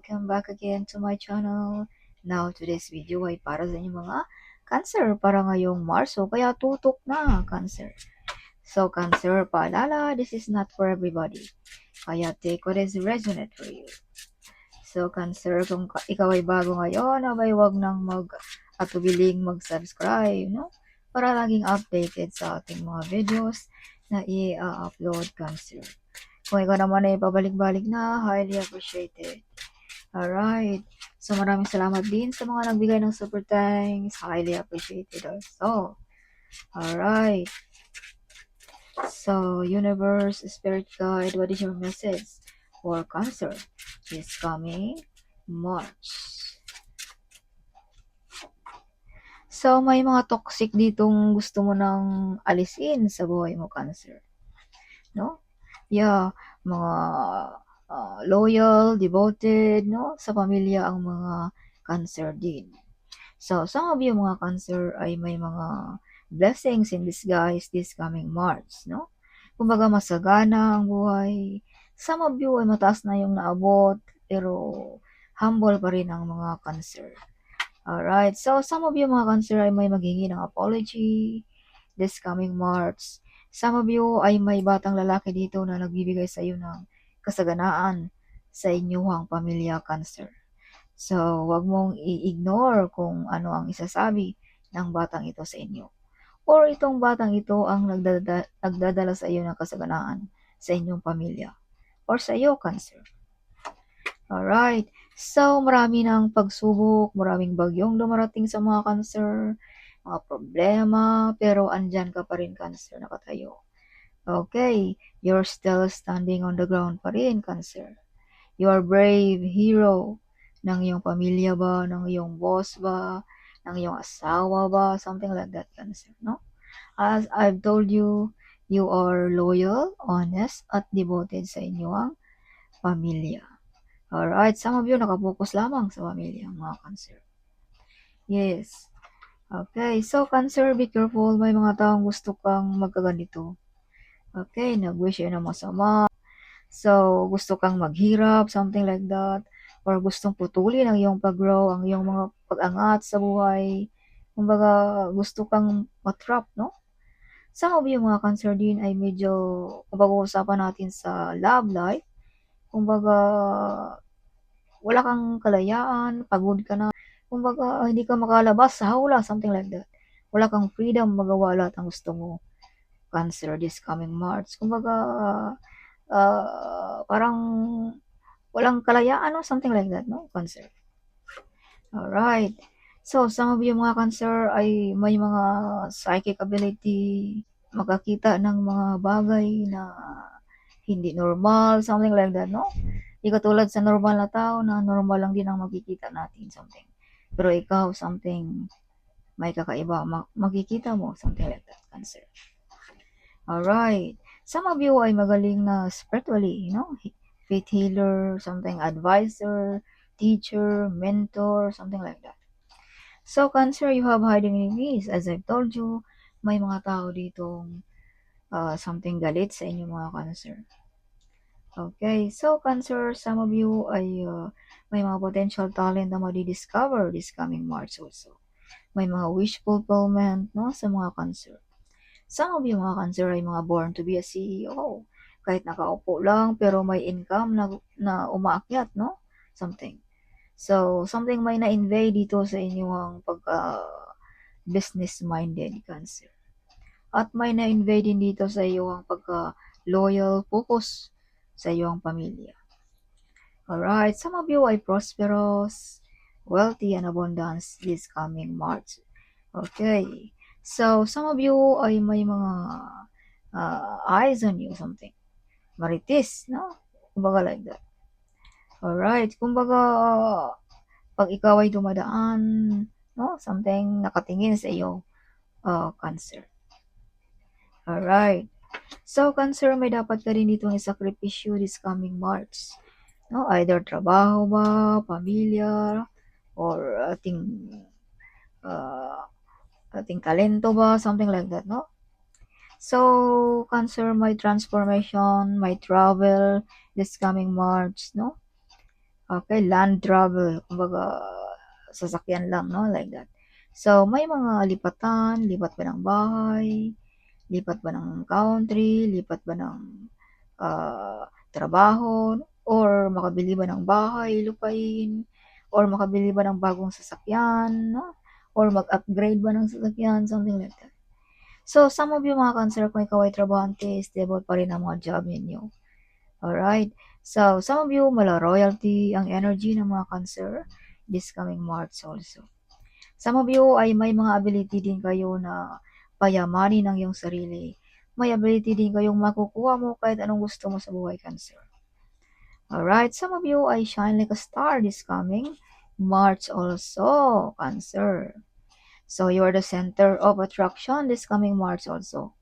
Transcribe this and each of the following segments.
welcome back again to my channel. Now, today's video ay para sa inyong mga Cancer para ngayong Marso, kaya tutok na Cancer. So, Cancer, paalala, this is not for everybody. Kaya take what is resonate for you. So, Cancer, kung ikaw ay bago ngayon, abay wag nang atubiling mag-subscribe, no? Para laging updated sa ating mga videos na i-upload, Cancer. Kung ikaw naman ay pabalik-balik na, highly appreciated. Alright. So, maraming salamat din sa mga nagbigay ng super thanks. Highly appreciated also. Alright. So, Universe, Spirit Guide, what is your message for Cancer this coming March? So, may mga toxic ditong gusto mo nang alisin sa buhay mo, Cancer. No? Yeah, mga loyal, devoted, no? Sa pamilya ang mga Cancer din. So, some of you mga Cancer ay may mga blessings in disguise this coming March, no? Kumbaga masagana ang buhay. Some of you ay mataas na yung naabot, pero humble pa rin ang mga Cancer. Alright, so some of you mga Cancer ay may maghingi ng apology this coming March. Some of you ay may batang lalaki dito na nagbibigay sa iyo ng kasaganaan sa inyong pamilya, Cancer. So, wag mong i-ignore kung ano ang isasabi ng batang ito sa inyo. Or itong batang ito ang nagdadala sa iyo ng kasaganaan sa inyong pamilya. Or sa iyo, Cancer. Alright. So, marami ng pagsubok, maraming bagyong dumarating sa mga Cancer, mga problema, pero andyan ka pa rin, Cancer, nakatayo. Okay, you're still standing on the ground pa rin, Cancer. You are brave hero ng iyong pamilya ba, ng iyong boss ba, ng iyong asawa ba, something like that, Cancer, no? As I've told you, you are loyal, honest, at devoted sa inyong pamilya. Alright, some of you nakapokus lamang sa pamilya, mga Cancer. Yes. Okay, so Cancer, be careful. May mga taong gusto kang magkaganito. Okay, nag-wish yun na masama. So, gusto kang maghirap, something like that. Or gustong putulin ang iyong pag-grow, ang iyong mga pag-angat sa buhay. Kumbaga, gusto kang matrap, no? Some of you mga Cancer din ay medyo, pag-uusapan natin sa love life. Kumbaga, wala kang kalayaan, pagod ka na. Kumbaga, hindi ka makalabas sa hawla, something like that. Wala kang freedom magawa lahat ang gusto mo. Cancer this coming March. Kumbaga, parang walang kalayaan, no? Something like that, no? Cancer. Alright. So, some of you mga Cancer ay may mga psychic ability, makakita ng mga bagay na hindi normal, something like that, no? Di katulad sa normal na tao na normal lang din ang makikita natin, something. Pero ikaw, something may kakaiba, makikita mo, something like that, Cancer. Alright. Some of you ay magaling na spiritually, you know, faith healer, something, advisor, teacher, mentor, something like that. So, Cancer, you have hiding enemies. As I've told you, may mga tao ditong something galit sa inyo mga Cancer. Okay, so Cancer, some of you ay may mga potential talent na madi-discover this coming March also. May mga wish fulfillment, no, sa mga Cancer. Some of you mga Cancer ay mga born to be a CEO. Kahit nakaupo lang, pero may income na umaakyat, no? Something. So, something may na-invade dito sa inyong pagka-business-minded, Cancer. At may na-invade din dito sa iyong pagka-loyal, focus sa iyong pamilya. Alright, some of you ay prosperous, wealthy, and abundance this coming March. Okay, so some of you ay may mga eyes on you, something. Marites, no? Kumbaga like that. Alright, kumbaga, pag ikaw ay dumadaan, no? Something nakatingin sa iyo, Cancer. Alright. So, Cancer, may dapat ka rin ditong isakripisyo this coming March. No? Either trabaho ba, pamilya, or ating talento ba, something like that, no? So, Cancer, may transformation, may travel this coming March, no? Okay, land travel, kumbaga sasakyan lang, no, like that. So, may mga lipatan, lipat ba ng bahay, lipat ba ng country, lipat ba ng trabaho, or makabili ba ng bahay, lupain, or makabili ba ng bagong sasakyan, no? Or mag-upgrade ba ng sasakyan, something like that. So, some of you mga Cancer, kung ikaw ay trabahante, stable pa rin ang mga job ninyo. Alright? So, some of you, mala royalty ang energy ng mga Cancer this coming March also. Some of you ay may mga ability din kayo na payamanin ang iyong sarili. May ability din kayong makukuha mo kahit anong gusto mo sa buhay, Cancer. Alright, some of you ay shine like a star this coming March also, Cancer. So, you are the center of attraction this coming March also.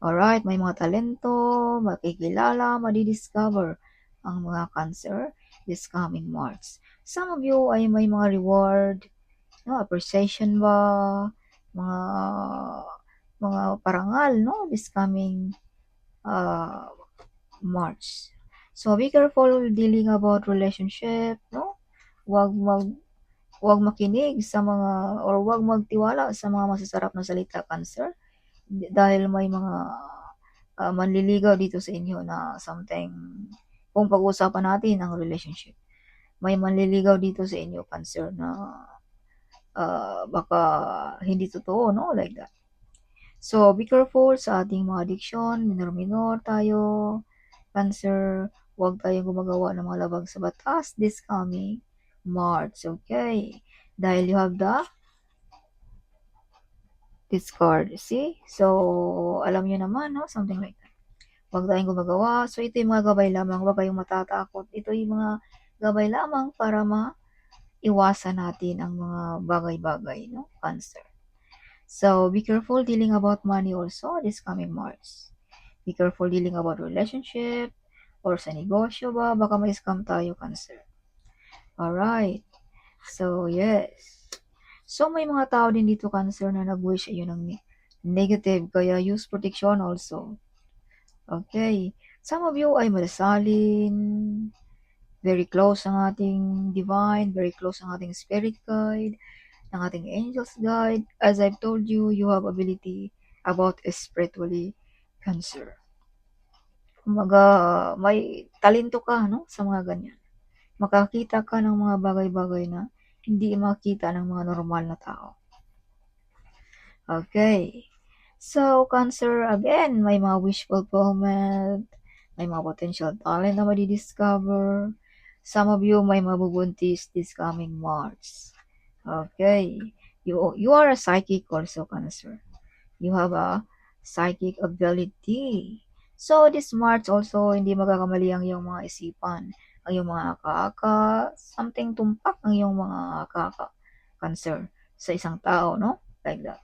Alright, may mga talento, makikilala, madidiscover ang mga Cancer this coming March. Some of you ay may mga reward, no, appreciation ba, mga parangal, no, this coming uh, March. So, be careful dealing about relationship, no? Wag makinig sa mga or wag magtiwala sa mga masasarap na salita, Cancer, dahil may mga manliligaw dito sa inyo na something, kung pag-uusapan natin ang relationship. May manliligaw dito sa inyo, Cancer, na baka hindi totoo, no? Like that. So, be careful sa ating mga addiction, minor-minor tayo, Cancer, huwag tayong gumagawa ng mga labag sa batas this coming March, okay? Dahil you have the discard, see? So, alam nyo naman, no? Something like that. Huwag tayong gumagawa. So, ito yung mga gabay lamang. Huwag kayong matatakot. Ito yung mga gabay lamang para maiwasan natin ang mga bagay-bagay, no? Cancer. So, be careful dealing about money also this coming March. Be careful dealing about relationship or sa negosyo ba. Baka may scam tayo, Cancer. Alright. So, yes. So, may mga tao din dito, Cancer, na nag-wish sa iyo ng negative. Kaya use protection also. Okay. Some of you ay malasalin, very close ang ating divine, very close ang ating spirit guide, ng ating angels guide. As I've told you, you have ability about spiritually, Cancer. Kumaga, may talento ka, no, sa mga ganyan. Makakita ka ng mga bagay-bagay na hindi makita ng mga normal na tao. Okay. So, Cancer, again, may mga wish fulfillment, may mga potential talent na madi-discover. Some of you may mabubuntis this coming March. Okay. You are a psychic also, Cancer. You have a psychic ability. So, this March also, hindi magkakamali ang iyong mga isipan, ang iyong mga aka-aka, something tumpak ang iyong mga aka-aka, Cancer, sa isang tao, no? Like that.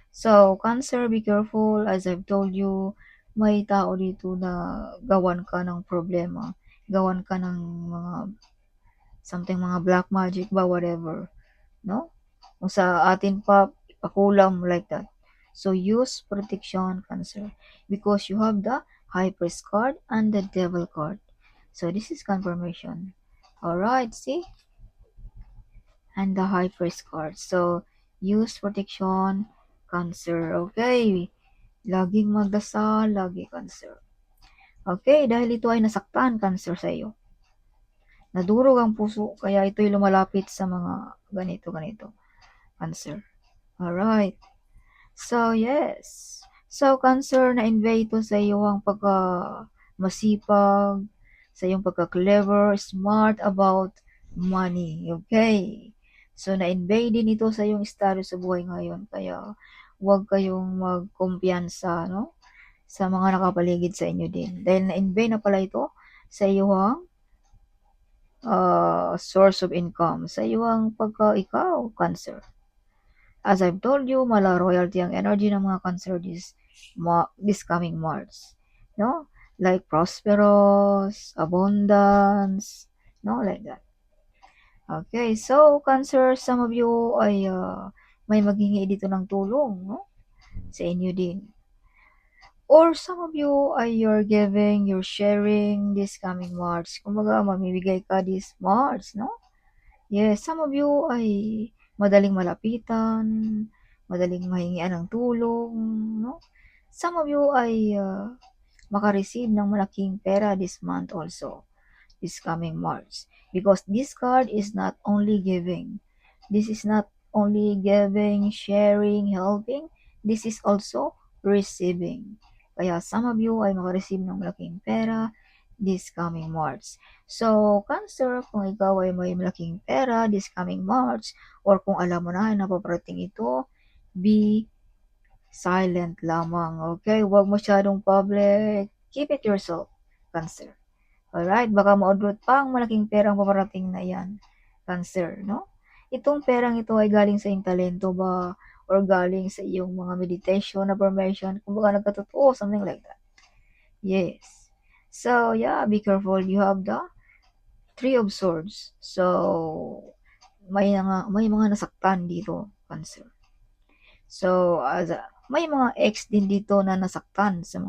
So, Cancer, be careful. As I've told you, may tao dito na gawan ka ng problema. Gawan ka ng mga, something, mga black magic ba, whatever. No? Kung sa atin pa, ipakulam like that. So, use protection, Cancer, because you have the High Priest card and the Devil card. So, this is confirmation. Alright, see? And the High Priest card. So, use protection, Cancer. Okay. Laging magdasal, lagi, Cancer. Okay, dahil ito ay nasaktan, Cancer, sa iyo. Nadurog ang puso, kaya ito'y lumalapit sa mga ganito, Cancer. Alright. So, yes. So, Cancer, na-invade ito sa iyo ang pagka-masipag, sa iyong pagka-clever, smart about money. Okay? So, na-invade din ito sa iyong estado sa buhay ngayon. Kaya, huwag kayong magkumpiyansa, no? Sa mga nakapaligid sa inyo din. Dahil na-invade na pala ito sa iyong source of income, sa iyong pagka-ikaw, Cancer. As I've told you, mala royalty ang energy ng mga Cancer this coming March. No? Like prosperous, abundance, no? Like that. Okay, so Cancer, some of you ay may maghingi dito ng tulong, no? Sa inyo din. Or some of you ay you're giving, you're sharing this coming March. Kumbaga, mamimigay ka this March, no? Yes, some of you ay madaling malapitan, madaling mahingian ng tulong, no? Some of you ay maka-receive ng malaking pera this month also, this coming March. Because this card is not only giving. This is not only giving, sharing, helping. This is also receiving. Kaya some of you ay maka-receive ng malaking pera this coming March. So, Cancer, kung ikaw ay may malaking pera this coming March, or kung alam mo na paparating ito, be silent lamang, okay? Huwag masyadong public. Keep it yourself, Cancer. Alright? Baka maudlot pa ang malaking perang paparating na yan, Cancer, no? Itong perang ito ay galing sa iyong talento ba? Or galing sa iyong mga meditation, affirmation, kung baka nagkatotoo, something like that. Yes. So, yeah, be careful. You have the Three of Swords. So, may mga nasaktan dito, Cancer. So, may mga ex din dito na nasaktan sa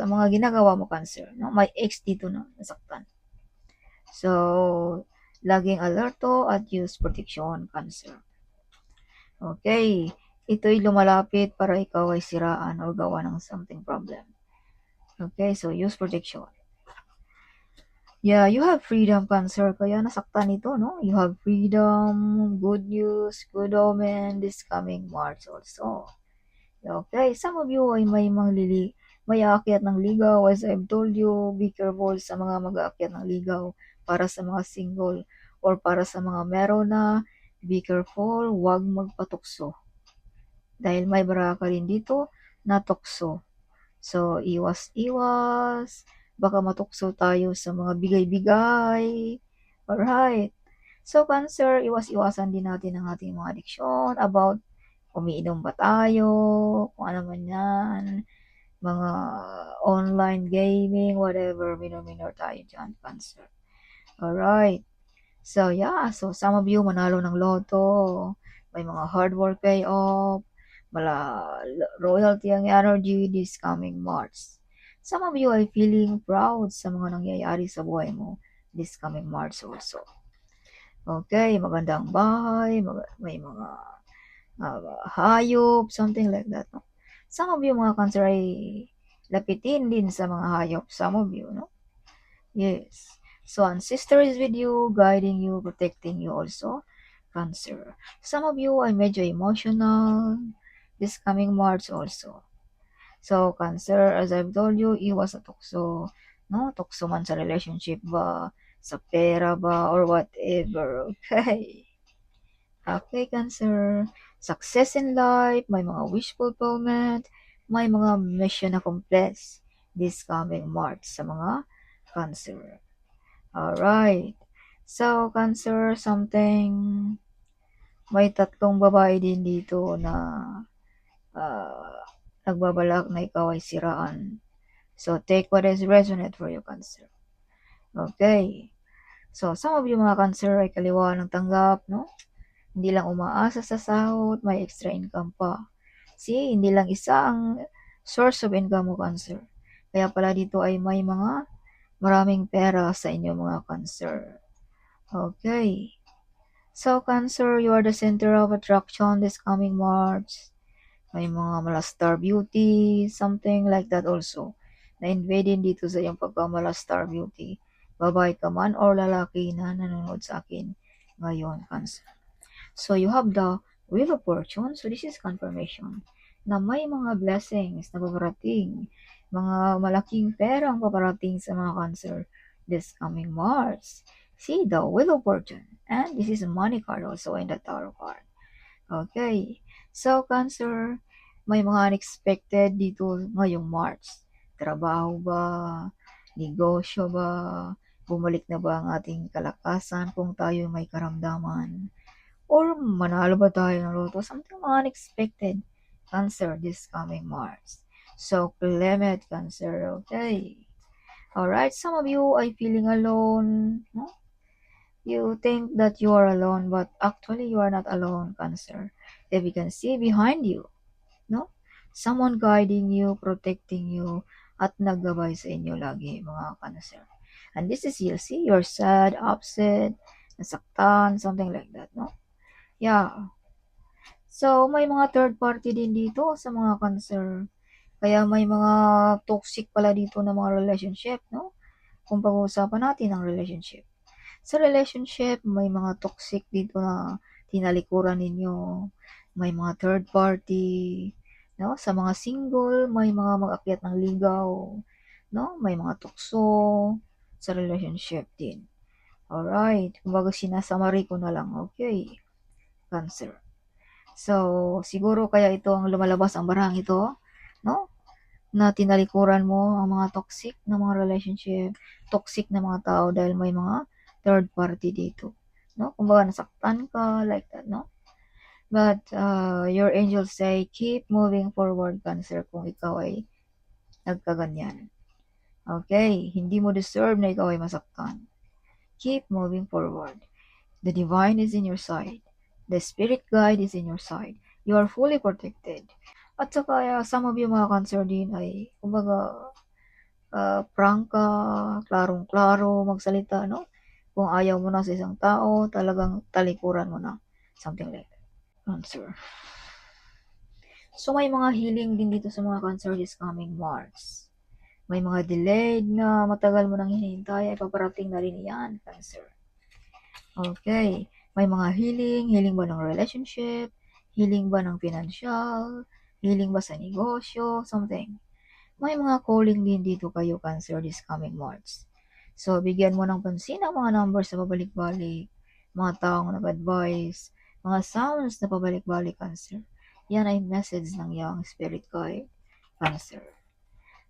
mga ginagawa mo, Cancer. No? May ex dito na nasaktan. So, laging alerto at use protection, Cancer. Okay. Ito'y lumalapit para ikaw ay siraan o gawa ng something problem. Okay, so use protection. Yeah, you have freedom, Cancer. Kaya nasaktan ito, no? You have freedom, good news, good omen this coming March also. Okay, some of you ay may aakyat ng ligaw. As I've told you, be careful sa mga mag-aakyat ng ligaw para sa mga single or para sa mga meron na. Be careful, huwag magpatukso. Dahil may baraka rin dito na tukso. So, iwas-iwas. Baka matukso tayo sa mga bigay-bigay. Alright. So, Cancer, iwas-iwasan din natin ang ating mga addiction about umiinom ba tayo, kung ano man yan, mga online gaming, whatever, minor tayo dyan, Cancer. Alright. So, yeah. So, some of you manalo ng loto, may mga hard work payoff, royalty ang energy this coming March. Some of you ay feeling proud sa mga nangyayari sa buhay mo this coming March also. Okay, magandang bahay, may mga hayop, something like that. No? Some of you mga Cancer ay lapitin din sa mga hayop. Some of you, no? Yes. So, ancestor is with you, guiding you, protecting you also, Cancer. Some of you ay medyo emotional this coming March also. So, Cancer, as I've told you, iwas sa tukso. No? Tukso man sa relationship ba, sa pera ba, or whatever. Okay. Okay, Cancer. Success in life, may mga wish fulfillment, may mga mission na accomplish this coming March sa mga Cancer. Alright. So, Cancer, may tatlong babae din dito na nagbabalak na ikaw ay siraan. So, take what is resonate for you, Cancer. Okay. So, some of you mga Cancer ay kaliwa ng tanggap, no? Hindi lang umaasa sa sahod, may extra income pa. See, hindi lang isa ang source of income mo, Cancer. Kaya pala dito ay may maraming pera sa inyo mga Cancer. Okay. So, Cancer, you are the center of attraction this coming March. May mga star beauty, something like that also. Na-invade din dito sa iyong star beauty. Babae ka man or lalaki na nanonood sa akin ngayon, Cancer. So, you have the Wheel of Fortune. So, this is confirmation na may mga blessings na paparating. Mga malaking perang paparating sa mga Cancer this coming March. See the Wheel of Fortune. And this is a money card also in the Tarot card. Okay. So, Cancer, may mga unexpected dito ngayong March. Trabaho ba? Negosyo ba? Bumalik na ba ang ating kalakasan kung tayo may karamdaman? Or manalo ba tayo ng loto? Something unexpected, Cancer, this coming March. So, Clement, Cancer, okay. Alright, some of you are feeling alone. No? You think that you are alone, but actually you are not alone, Cancer. If you can see behind you, no? someone guiding you, protecting you, at naggabay sa inyo lagi, mga Cancer. And this is, you'll see, you're sad, upset, nasaktan, something like that, no? Yeah. So, may mga third party din dito sa mga Cancer. Kaya may mga toxic pala dito na mga relationship, no? Kung pag-uusapan natin ang relationship. Sa relationship, may mga toxic dito na tinalikuran ninyo. May mga third party, no? Sa mga single, may mga mag-akyat ng ligaw, no? May mga tukso sa relationship din. Alright, kumbaga sinasummary ko na lang, okay? Cancer. So, siguro kaya ito ang lumalabas ang barang ito, no? Na tinalikuran mo ang mga toxic na mga relationship, toxic na mga tao dahil may mga third party dito. No? Kumbaga nasaktan ka, like that, no? But your angels say, keep moving forward, Cancer, kung ikaw ay nagkaganyan. Okay? Hindi mo deserve na ikaw ay masaktan. Keep moving forward. The divine is in your side. The spirit guide is in your side. You are fully protected. At saka, some of you mga Cancer din ay, kumbaga, prangka, klarong-klaro magsalita, no? Kung ayaw mo na sa isang tao, talagang talikuran mo na. Something like that. Cancer. So, may mga healing din dito sa mga Cancer this coming March. May mga delayed na matagal mo nang hinihintay, ay paparating na rin yan, Cancer. Okay. May mga healing ba ng relationship, healing ba ng financial, healing ba sa negosyo, something. May mga calling din dito kayo, Cancer, this coming March. So, bigyan mo ng pansin ang mga numbers na pabalik-balik, mga taong nag-advise, mga sounds na pabalik-balik, Cancer. Yan ay message ng iyong spirit guide, Cancer.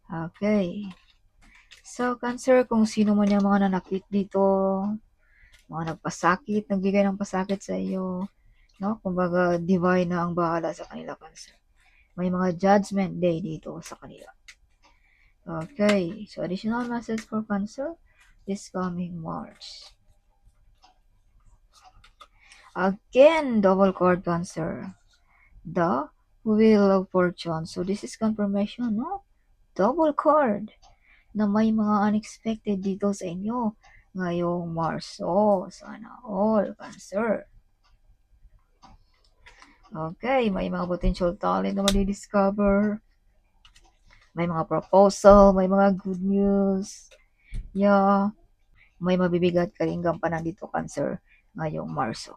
Okay. So, Cancer, kung sino man yung mga nanakit dito, mga nagpasakit, nagbigay ng pasakit sa iyo, no? Kumbaga, divine na ang bahala sa kanila, Cancer. May mga judgment day dito sa kanila. Okay, so additional message for Cancer this coming March. Again, double card, Cancer. The Wheel of Fortune. So this is confirmation, no? Double card na may mga unexpected dito sa inyo ngayong March. So, sana all, Cancer. Okay, may mga potential talent na madi-discover. May mga proposal, may mga good news. Yeah, may mabibigat ka rin gampanan dito, Cancer, ngayong Marso.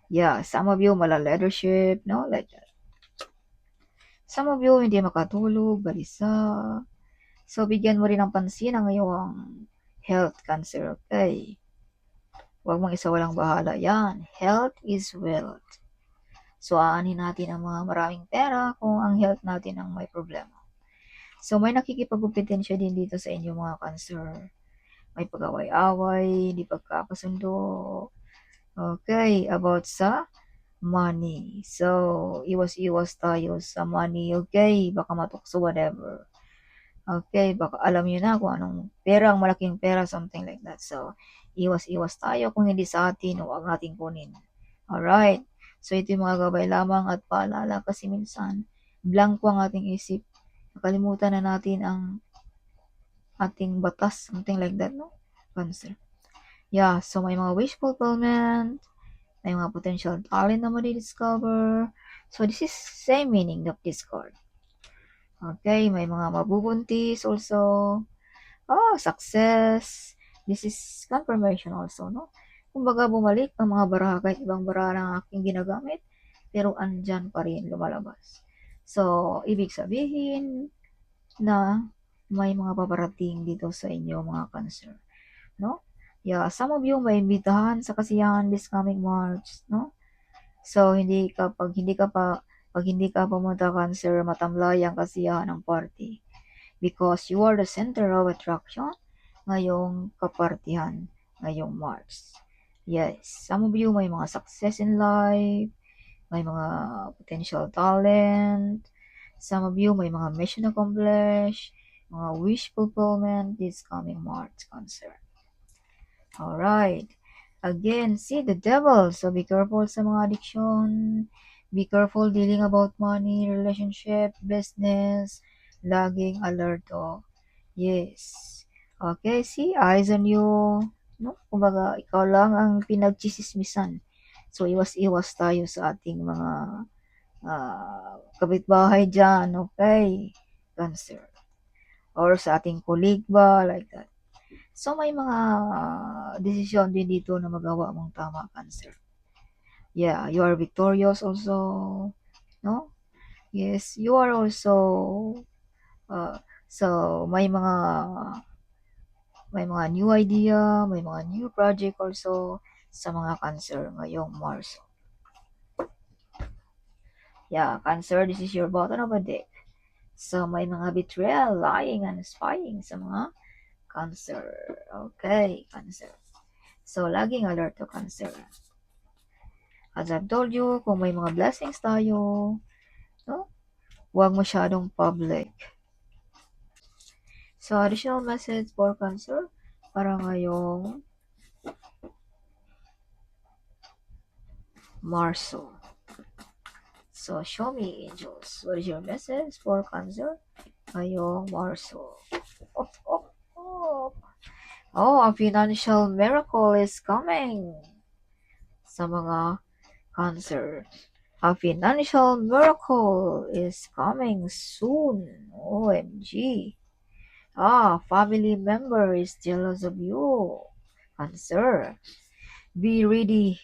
Yeah, some of you mala leadership, no? Like that. Some of you hindi makatulog, balisa. So, bigyan mo rin ng pansin ang iyong health, Cancer, okay? Huwag mong isawalang bahala. Yan, health is wealth. So, aanin natin ang mga maraming pera kung ang health natin ang may problema. So, may nakikipagkumpetensya din dito sa inyo mga Cancer. May pag-away-away, di pagkakasundo. Okay, about sa money. So, iwas-iwas tayo sa money, okay? Baka matukso, whatever. Okay, baka alam nyo na kung anong pera, ang malaking pera, something like that. So, iwas-iwas tayo. Kung hindi sa atin, huwag natin kunin. Alright. So, ito yung mga gabay lamang at paalala kasi minsan, blanco ang ating isip. Nakalimutan na natin ang ating batas, something like that, no? Cancer. Yeah, so may mga wish fulfillment, may mga potential talent na madi-discover. So, this is same meaning of this card. Okay, may mga mabubuntis also. Success. This is confirmation also, no? Kumbaga, bumalik ang mga baraha, kahit ibang baraha ng aking ginagamit, pero andyan pa rin lumalabas. So, ibig sabihin na may mga paparating dito sa inyo, mga Cancer, no? Yeah, some of you may imbitahan sa kasiyahan this coming March, no? So, pag hindi ka pumunta, Cancer, matamlay ang kasiyahan ng party. Because you are the center of attraction ngayong kapartihan, ngayong March. Yes, some of you may mga success in life, may mga potential talent, some of you may mga mission accomplished, mga wish fulfillment this coming March, Cancer. Alright. Again, see the devil. So, be careful sa mga addiction. Be careful dealing about money, relationship, business, laging alerto. Yes. Okay, see, eyes on you. No? Kumbaga, ikaw lang ang pinagchisismisan. So, iwas-iwas tayo sa ating mga kapitbahay dyan, okay? Cancer. Or sa ating colleague ba, like that. So, may mga desisyon din dito na magawa mong tama, Cancer. Yeah, you are victorious also, no? Yes, you are also, so may mga new idea, may mga new project also sa mga Cancer ngayong Marso. Yeah, Cancer, this is your bottom of the deck. So, may mga betrayal, lying, and spying sa mga Cancer. Okay, Cancer. So, laging alert to Cancer. As I've told you, kung may mga blessings tayo, no? Huwag masyadong public. So, additional message for Cancer para ngayong Marso. So, show me, angels. What is your message for Cancer ngayong Marso? Oh, oh, oh. Oh, a financial miracle is coming sa mga Cancer. A financial miracle is coming soon. OMG. Family member is jealous of you. Cancer. Be ready,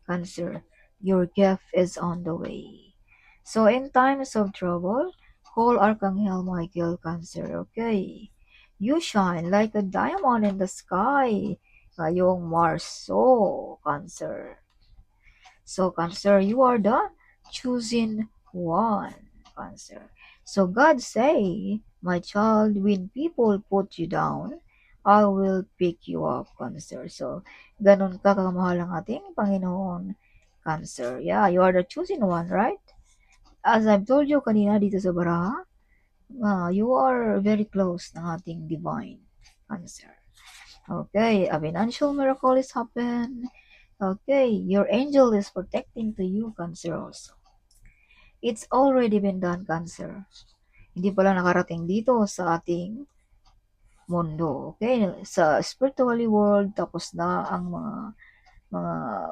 Cancer. Your gift is on the way. So in times of trouble, call Archangel Michael, Cancer, okay? You shine like a diamond in the sky. Ngayong Marso, Cancer. So, Cancer, you are the chosen one, Cancer. So, God say, my child, when people put you down, I will pick you up, Cancer. So, ganun ka kamahal ang ating Panginoon, Cancer. Yeah, you are the chosen one, right? As I've told you kanina dito sa Baraha, you are very close ng ating divine, Cancer. Okay, a financial miracle is happen. Okay, your angel is protecting to you, Cancer also. It's already been done, Cancer. Hindi pala nakarating dito sa ating mundo. Okay, sa spiritually world, tapos na ang mga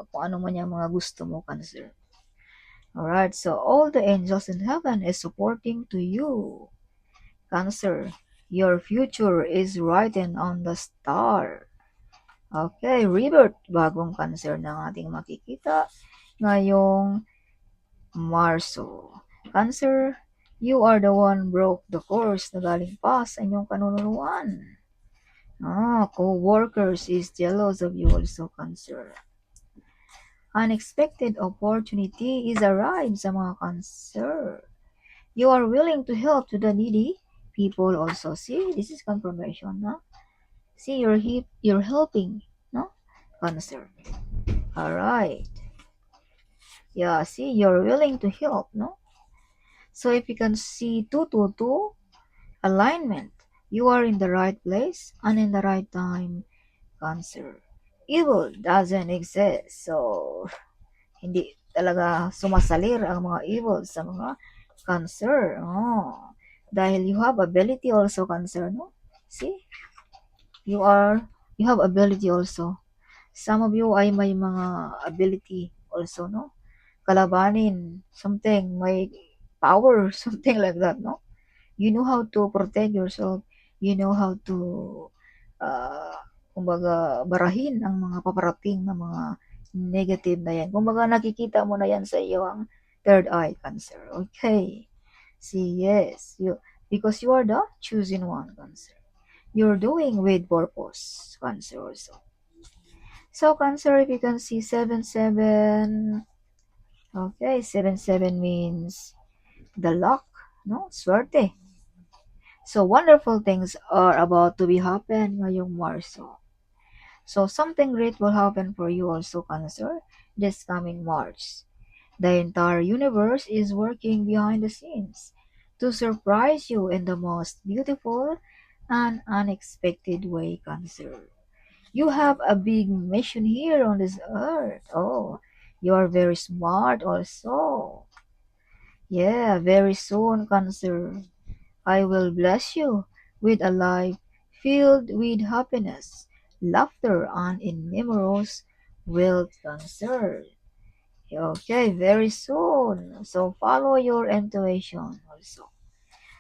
kung ano man yung mga gusto mo, Cancer. Alright, so all the angels in heaven is supporting to you, Cancer. Your future is written on the star. Okay, rebirth, bagong Cancer na ating makikita ngayong Marso. Cancer, you are the one broke the course na galing pa sa inyong kanunuan. Co-workers is jealous of you also, Cancer. Unexpected opportunity is arrived sa mga Cancer. You are willing to help to the needy people also. See, this is confirmation, no? See, you're helping, no? Cancer. Alright. Yeah, see, you're willing to help, no? So if you can see 222 alignment, you are in the right place and in the right time, Cancer. Evil doesn't exist. So hindi talaga sumasalir ang mga evil sa mga Cancer. Dahil you have ability also, Cancer, no? See? You have ability also. Some of you ay may mga ability also, no? Kalabanin, something, may power, something like that, no? You know how to protect yourself. You know how to, uh, kumbaga, barahin ang mga paparating na mga negative na yan. Kumbaga, nakikita mo na yan sa iyo ang third eye, Cancer. Okay. See, yes. Because you are the chosen one, Cancer. You're doing with purpose, Cancer also. So, Cancer, if you can see 7-7, okay, 7-7 means the luck, no? Swerte. So, wonderful things are about to be happen ngayong Marso. So, something great will happen for you also, Cancer, this coming March. The entire universe is working behind the scenes to surprise you in the most beautiful and unexpected way, Cancer. You have a big mission here on this earth. You're very smart also. Yeah, very soon, Cancer, I will bless you with a life filled with happiness, laughter, and innumerous wealth, Cancer. Okay, very soon. So follow your intuition also.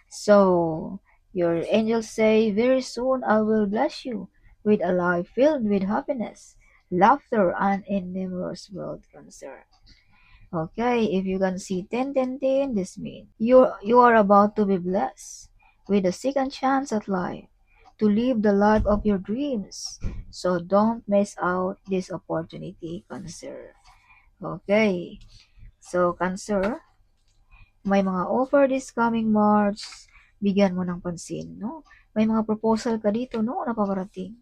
So your angels say, very soon I will bless you with a life filled with happiness, laughter, and innumerous wealth, Cancer. Okay, if you can see 10, 10, 10, this means you are about to be blessed with a second chance at life to live the life of your dreams. So don't miss out this opportunity, Cancer. Okay, so Cancer, may mga offer this coming March, bigyan mo ng pansin, no? May mga proposal ka dito, no, na paparating.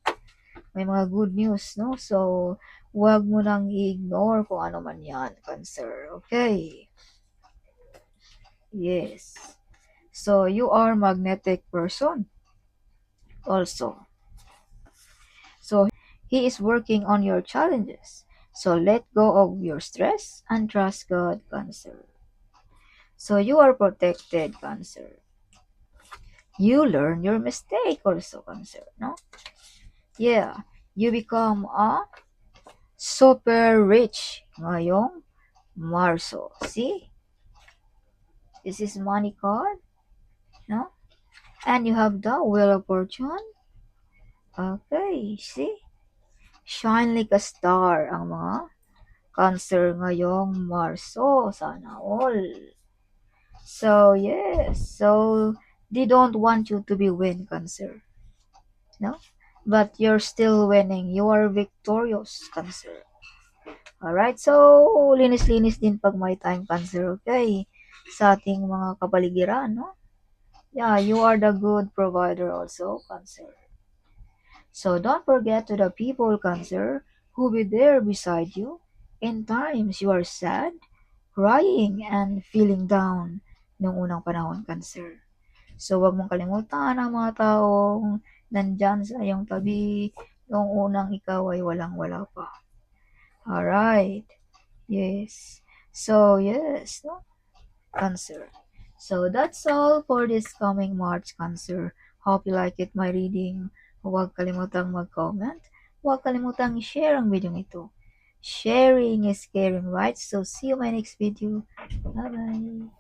May mga good news, no? So, huwag mo nang i-ignore kung ano man yan, Cancer. Okay. Yes. So, you are magnetic person also. So, he is working on your challenges. So, let go of your stress and trust God, Cancer. So, you are protected, Cancer. You learn your mistake also, Cancer, no? Yeah. You become a super rich ngayong Marso. See? This is money card, no? And you have the Wheel of Fortune. Okay, see? Shine like a star ang mga Cancer ngayong Marso. Sana all. So, yes. So, they don't want you to be win, Cancer. No? But you're still winning. You are victorious, Cancer. Alright, so linis-linis din pag may time, Cancer, okay? Sa ating mga kapaligiran, no? Yeah, you are the good provider also, Cancer. So don't forget to the people, Cancer, who will be there beside you in times you are sad, crying, and feeling down nung unang panahon, Cancer. So wag mong kalimutan ang mga taong nandyan sa iyong tabi nung unang ikaw ay walang-wala pa. Alright. Yes. So, yes, no? Cancer. So, that's all for this coming March, Cancer. Hope you like it, my reading. Huwag kalimutang mag-comment. Huwag kalimutang i-share ang video ito. Sharing is caring, right? So, see you in my next video. Bye-bye.